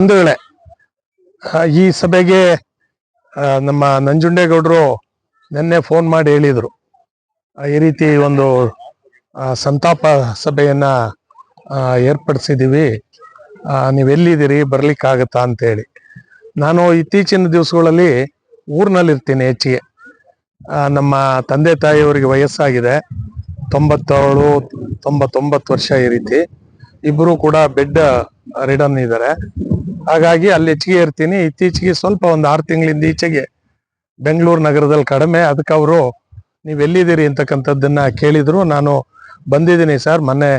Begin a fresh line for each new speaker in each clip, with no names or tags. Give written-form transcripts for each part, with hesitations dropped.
ಒಂದು ವೇಳೆ ಈ ಸಭೆಗೆ ನಮ್ಮ ನಂಜುಂಡೇಗೌಡರು ನಿನ್ನೆ ಫೋನ್ ಮಾಡಿ ಹೇಳಿದ್ರು, ಈ ರೀತಿ ಒಂದು ಸಂತಾಪ ಸಭೆಯನ್ನ ಏರ್ಪಡಿಸಿದೀವಿ, ನೀವೆಲ್ಲಿದ್ದೀರಿ, ಬರ್ಲಿಕ್ಕಾಗತ್ತಾ ಅಂತೇಳಿ. ನಾನು ಇತ್ತೀಚಿನ ದಿವಸಗಳಲ್ಲಿ ಊರಿನಲ್ಲಿರ್ತೀನಿ. ಹೆಚ್ಚಿಗೆ ನಮ್ಮ ತಂದೆ ತಾಯಿಯವರಿಗೆ ವಯಸ್ಸಾಗಿದೆ, 97-99 ವರ್ಷ ಈ ರೀತಿ. ಇಬ್ಬರು ಕೂಡ ಬೆಡ್ ರಿಡನ್ ಇದ್ದಾರೆ. ಹಾಗಾಗಿ ಅಲ್ಲಿ ಹೆಚ್ಚಿಗೆ ಇರ್ತೀನಿ. ಇತ್ತೀಚೆಗೆ ಸ್ವಲ್ಪ ಒಂದು 6 ತಿಂಗಳಿಂದ ಈಚೆಗೆ ಬೆಂಗಳೂರು ನಗರದಲ್ಲಿ ಕಡಿಮೆ. ಅದಕ್ಕೆ ಅವರು ನೀವೆಲ್ಲಿದ್ದೀರಿ ಅಂತಕ್ಕಂಥದ್ದನ್ನ ಕೇಳಿದ್ರು. ನಾನು ಬಂದಿದ್ದೀನಿ ಸರ್, ಮೊನ್ನೆ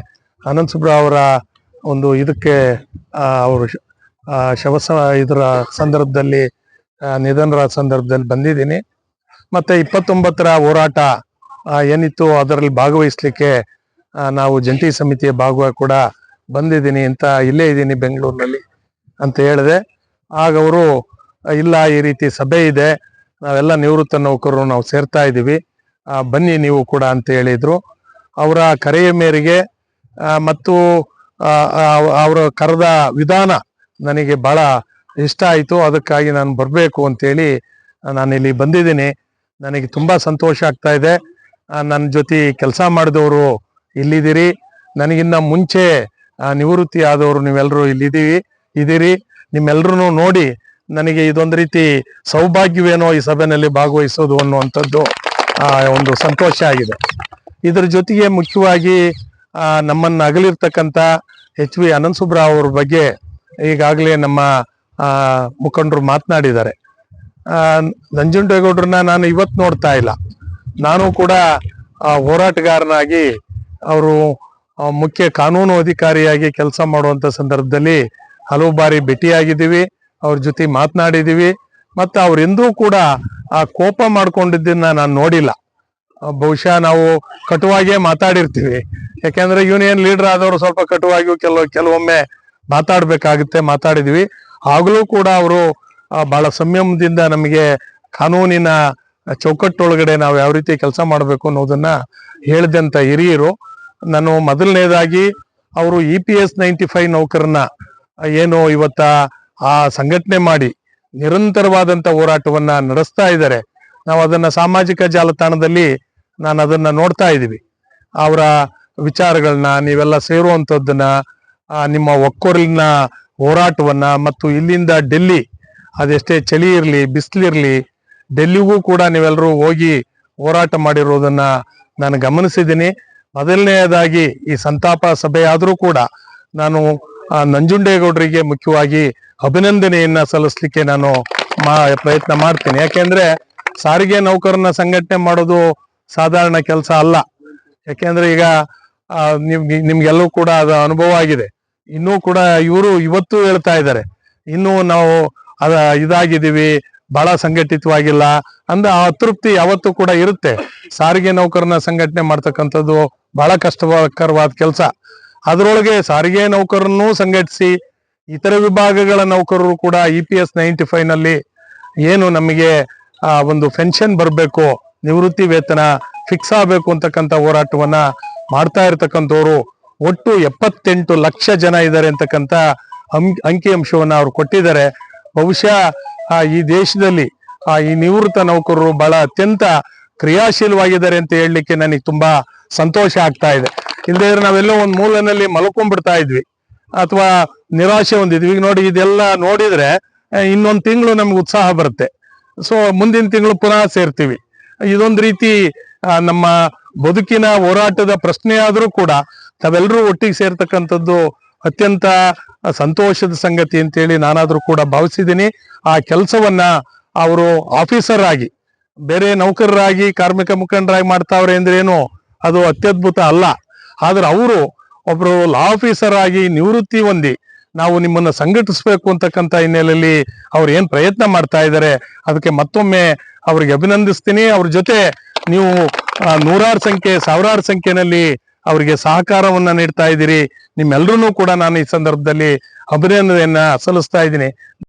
ಅನಂತ ಸುಬ್ರಾವ್ ಅವರ ಒಂದು ಇದಕ್ಕೆ ಅವರು ಇದರ ಸಂದರ್ಭದಲ್ಲಿ ನಿಧನರಾದ ಸಂದರ್ಭದಲ್ಲಿ ಬಂದಿದ್ದೀನಿ. ಮತ್ತೆ 29ರ ಹೋರಾಟ ಏನಿತ್ತು ಅದರಲ್ಲಿ ಭಾಗವಹಿಸ್ಲಿಕ್ಕೆ ನಾವು ಜಂಟಿ ಸಮಿತಿಯ ಭಾಗವಾಗಿ ಕೂಡ ಬಂದಿದ್ದೀನಿ ಅಂತ, ಇಲ್ಲೇ ಇದ್ದೀನಿ ಬೆಂಗಳೂರಿನಲ್ಲಿ ಅಂತ ಹೇಳಿದೆ. ಆಗ ಅವರು ಇಲ್ಲ, ಈ ರೀತಿ ಸಭೆ ಇದೆ, ನಾವೆಲ್ಲ ನಿವೃತ್ತ ನೌಕರರು ನಾವು ಸೇರ್ತಾ ಇದ್ದೀವಿ, ಬನ್ನಿ ನೀವು ಕೂಡ ಅಂತ ಹೇಳಿದ್ರು. ಅವರ ಕರೆಯ ಮೇರೆಗೆ ಮತ್ತು ಅವರ ಕರೆದ ವಿಧಾನ ನನಗೆ ಬಹಳ ಇಷ್ಟ ಆಯಿತು. ಅದಕ್ಕಾಗಿ ನಾನು ಬರಬೇಕು ಅಂತೇಳಿ ನಾನು ಇಲ್ಲಿ ಬಂದಿದ್ದೀನಿ. ನನಗೆ ತುಂಬಾ ಸಂತೋಷ ಆಗ್ತಾ ಇದೆ. ನನ್ನ ಜೊತೆ ಕೆಲಸ ಮಾಡಿದವರು ಇಲ್ಲಿದ್ದೀರಿ, ನನಗಿನ್ನ ಮುಂಚೆ ನಿವೃತ್ತಿ ಆದವರು ನೀವೆಲ್ಲರೂ ಇದ್ದೀರಿ. ನಿಮ್ಮೆಲ್ಲರೂ ನೋಡಿ ನನಗೆ ಇದೊಂದು ರೀತಿ ಸೌಭಾಗ್ಯವೇನೋ ಈ ಸಭೆಯಲ್ಲಿ ಭಾಗವಹಿಸೋದು ಅನ್ನುವಂಥದ್ದು ಒಂದು ಸಂತೋಷ ಆಗಿದೆ. ಇದರ ಜೊತೆಗೆ ಮುಖ್ಯವಾಗಿ ನಮ್ಮನ್ನು ಅಗಲಿರ್ತಕ್ಕಂಥ HV ಅನಂತ ಸುಬ್ರಾವ್ ಅವ್ರ ಬಗ್ಗೆ ಈಗಾಗಲೇ ನಮ್ಮ ಮುಖಂಡರು ಮಾತನಾಡಿದ್ದಾರೆ. ನಂಜುಂಡೇಗೌಡರನ್ನ ನಾನು ಇವತ್ತು ನೋಡ್ತಾ ಇಲ್ಲ, ನಾನು ಕೂಡ ಹೋರಾಟಗಾರನಾಗಿ ಅವರು ಮುಖ್ಯ ಕಾನೂನು ಅಧಿಕಾರಿಯಾಗಿ ಕೆಲಸ ಮಾಡುವಂತ ಸಂದರ್ಭದಲ್ಲಿ ಹಲವು ಬಾರಿ ಭೇಟಿಯಾಗಿದ್ದೀವಿ, ಅವ್ರ ಜೊತೆ ಮಾತನಾಡಿದೀವಿ. ಮತ್ತು ಅವರೆಂದೂ ಕೂಡ ಕೋಪ ಮಾಡ್ಕೊಂಡಿದ್ದನ್ನ ನಾನು ನೋಡಿಲ್ಲ. ಬಹುಶಃ ನಾವು ಕಟುವಾಗೇ ಮಾತಾಡಿರ್ತೀವಿ, ಯಾಕೆಂದ್ರೆ ಯೂನಿಯನ್ ಲೀಡರ್ ಆದವರು ಸ್ವಲ್ಪ ಕಟುವಾಗಿಯೂ ಕೆಲವೊಮ್ಮೆ ಮಾತಾಡಿದ್ವಿ. ಆಗಲೂ ಕೂಡ ಅವರು ಬಹಳ ಸಂಯಮದಿಂದ ನಮಗೆ ಕಾನೂನಿನ ಚೌಕಟ್ಟೊಳಗಡೆ ನಾವು ಯಾವ ರೀತಿ ಕೆಲಸ ಮಾಡಬೇಕು ಅನ್ನೋದನ್ನ ಹೇಳಿದಂತ ಹಿರಿಯರು. ನಾನು ಮೊದಲನೇದಾಗಿ ಅವರು EPS 95 ನೌಕರನ್ನ ಏನು ಇವತ್ತ ಆ ಸಂಘಟನೆ ಮಾಡಿ ನಿರಂತರವಾದಂತ ಹೋರಾಟವನ್ನ ನಡೆಸ್ತಾ ಇದ್ದಾರೆ. ನಾವು ಅದನ್ನ ಸಾಮಾಜಿಕ ಜಾಲತಾಣದಲ್ಲಿ ನಾನು ಅದನ್ನ ನೋಡ್ತಾ ಇದ್ದೀವಿ. ಅವರ ವಿಚಾರಗಳನ್ನ ನೀವೆಲ್ಲ ಸೇರುವಂಥದ್ದನ್ನ, ನಿಮ್ಮ ಒಕ್ಕೊರಲಿನ ಹೋರಾಟವನ್ನ, ಮತ್ತು ಇಲ್ಲಿಂದ ಡೆಲ್ಲಿ, ಅದೆಷ್ಟೇ ಚಳಿ ಇರಲಿ ಬಿಸಿಲಿರ್ಲಿ, ಡೆಲ್ಲಿಗೂ ಕೂಡ ನೀವೆಲ್ಲರೂ ಹೋಗಿ ಹೋರಾಟ ಮಾಡಿರೋದನ್ನ ನಾನು ಗಮನಿಸಿದ್ದೀನಿ. ಮೊದಲನೆಯದಾಗಿ ಈ ಸಂತಾಪ ಸಭೆ ಆದರೂ ಕೂಡ ನಾನು ನಂಜುಂಡೇಗೌಡರಿಗೆ ಮುಖ್ಯವಾಗಿ ಅಭಿನಂದನೆಯನ್ನ ಸಲ್ಲಿಸ್ಲಿಕ್ಕೆ ನಾನು ಪ್ರಯತ್ನ ಮಾಡ್ತೀನಿ. ಯಾಕೆಂದ್ರೆ ಸಾರಿಗೆ ನೌಕರನ ಸಂಘಟನೆ ಮಾಡೋದು ಸಾಧಾರಣ ಕೆಲಸ ಅಲ್ಲ. ಯಾಕೆಂದ್ರೆ ಈಗ ನಿಮ್ಗೆಲ್ಲೂ ಕೂಡ ಅದು ಅನುಭವ ಆಗಿದೆ. ಇನ್ನೂ ಕೂಡ ಇವರು ಇವತ್ತು ಹೇಳ್ತಾ ಇದ್ದಾರೆ, ಇನ್ನೂ ನಾವು ಇದಾಗಿದ್ದೀವಿ, ಬಹಳ ಸಂಘಟಿತವಾಗಿಲ್ಲ ಅಂದ ಆ ಅತೃಪ್ತಿ ಯಾವತ್ತೂ ಕೂಡ ಇರುತ್ತೆ. ಸಾರಿಗೆ ನೌಕರನ ಸಂಘಟನೆ ಮಾಡ್ತಕ್ಕಂಥದ್ದು ಬಹಳ ಕಷ್ಟಕರವಾದ ಕೆಲಸ. ಅದರೊಳಗೆ ಸಾರಿಗೆ ನೌಕರನ್ನು ಸಂಘಟಿಸಿ ಇತರ ವಿಭಾಗಗಳ ನೌಕರರು ಕೂಡ EPS 95 ನಲ್ಲಿ ಏನು ನಮಗೆ ಒಂದು ಪೆನ್ಷನ್ ಬರಬೇಕು, ನಿವೃತ್ತಿ ವೇತನ ಫಿಕ್ಸ್ ಆಗಬೇಕು ಅಂತಕ್ಕಂಥ ಹೋರಾಟವನ್ನ ಮಾಡ್ತಾ ಇರ್ತಕ್ಕಂಥವ್ರು ಒಟ್ಟು 78 ಲಕ್ಷ ಜನ ಇದ್ದಾರೆ ಅಂತಕ್ಕಂಥ ಅಂಕಿಅಂಶವನ್ನ ಅವ್ರು ಕೊಟ್ಟಿದ್ದಾರೆ. ಬಹುಶಃ ಈ ದೇಶದಲ್ಲಿ ಈ ನಿವೃತ್ತ ನೌಕರರು ಬಹಳ ಅತ್ಯಂತ ಕ್ರಿಯಾಶೀಲವಾಗಿದ್ದಾರೆ ಅಂತ ಹೇಳಲಿಕ್ಕೆ ನನಗೆ ತುಂಬಾ ಸಂತೋಷ ಆಗ್ತಾ ಇದೆ. ಇಲ್ಲದೇ ನಾವೆಲ್ಲೋ ಒಂದು ಮೂಲೆಯಲ್ಲಿ ಮಲ್ಕೊಂಡ್ಬಿಡ್ತಾ ಇದ್ವಿ ಅಥವಾ ನಿರಾಶೆ ಹೊಂದಿದ್ವಿ. ಈಗ ನೋಡಿ, ಇದೆಲ್ಲ ನೋಡಿದ್ರೆ ಇನ್ನೊಂದು ತಿಂಗಳು ನಮ್ಗೆ ಉತ್ಸಾಹ ಬರುತ್ತೆ. ಸೊ ಮುಂದಿನ ತಿಂಗಳು ಪುನಃ ಸೇರ್ತೀವಿ. ಇದೊಂದು ರೀತಿ ನಮ್ಮ ಬದುಕಿನ ಹೋರಾಟದ ಪ್ರಶ್ನೆ ಆದ್ರೂ ಕೂಡ ನಾವೆಲ್ಲರೂ ಒಟ್ಟಿಗೆ ಸೇರ್ತಕ್ಕಂಥದ್ದು ಅತ್ಯಂತ ಸಂತೋಷದ ಸಂಗತಿ ಅಂತೇಳಿ ನಾನಾದ್ರೂ ಕೂಡ ಭಾವಿಸಿದ್ದೀನಿ. ಆ ಕೆಲಸವನ್ನ ಅವರು ಆಫೀಸರ್ ಆಗಿ, ಬೇರೆ ನೌಕರರಾಗಿ, ಕಾರ್ಮಿಕ ಮುಖಂಡರಾಗಿ ಮಾಡ್ತಾವ್ರೆ ಅಂದ್ರೆ ಏನು ಅದು ಅತ್ಯದ್ಭುತ ಅಲ್ಲ. ಆದ್ರೆ ಅವರು ಒಬ್ರು ಲಾ ಆಫೀಸರ್ ಆಗಿ ನಿವೃತ್ತಿ ಹೊಂದಿ ನಾವು ನಿಮ್ಮನ್ನ ಸಂಘಟಿಸ್ಬೇಕು ಅಂತಕ್ಕಂಥ ಹಿನ್ನೆಲೆಯಲ್ಲಿ ಅವ್ರು ಏನ್ ಪ್ರಯತ್ನ ಮಾಡ್ತಾ ಇದ್ದಾರೆ ಅದಕ್ಕೆ ಮತ್ತೊಮ್ಮೆ ಅವ್ರಿಗೆ ಅಭಿನಂದಿಸ್ತೀನಿ. ಅವ್ರ ಜೊತೆ ನೀವು ನೂರಾರು ಸಂಖ್ಯೆ, ಸಾವಿರಾರು ಸಂಖ್ಯೆನಲ್ಲಿ ಅವರಿಗೆ ಸಹಕಾರವನ್ನ ನೀಡ್ತಾ ಇದ್ದೀರಿ. ನಿಮ್ಮೆಲ್ಲರೂ ಕೂಡ ನಾನು ಈ ಸಂದರ್ಭದಲ್ಲಿ ಅಭಿನಂದನೆಯನ್ನ ಸಲ್ಲಿಸ್ತಾ ಇದ್ದೀನಿ.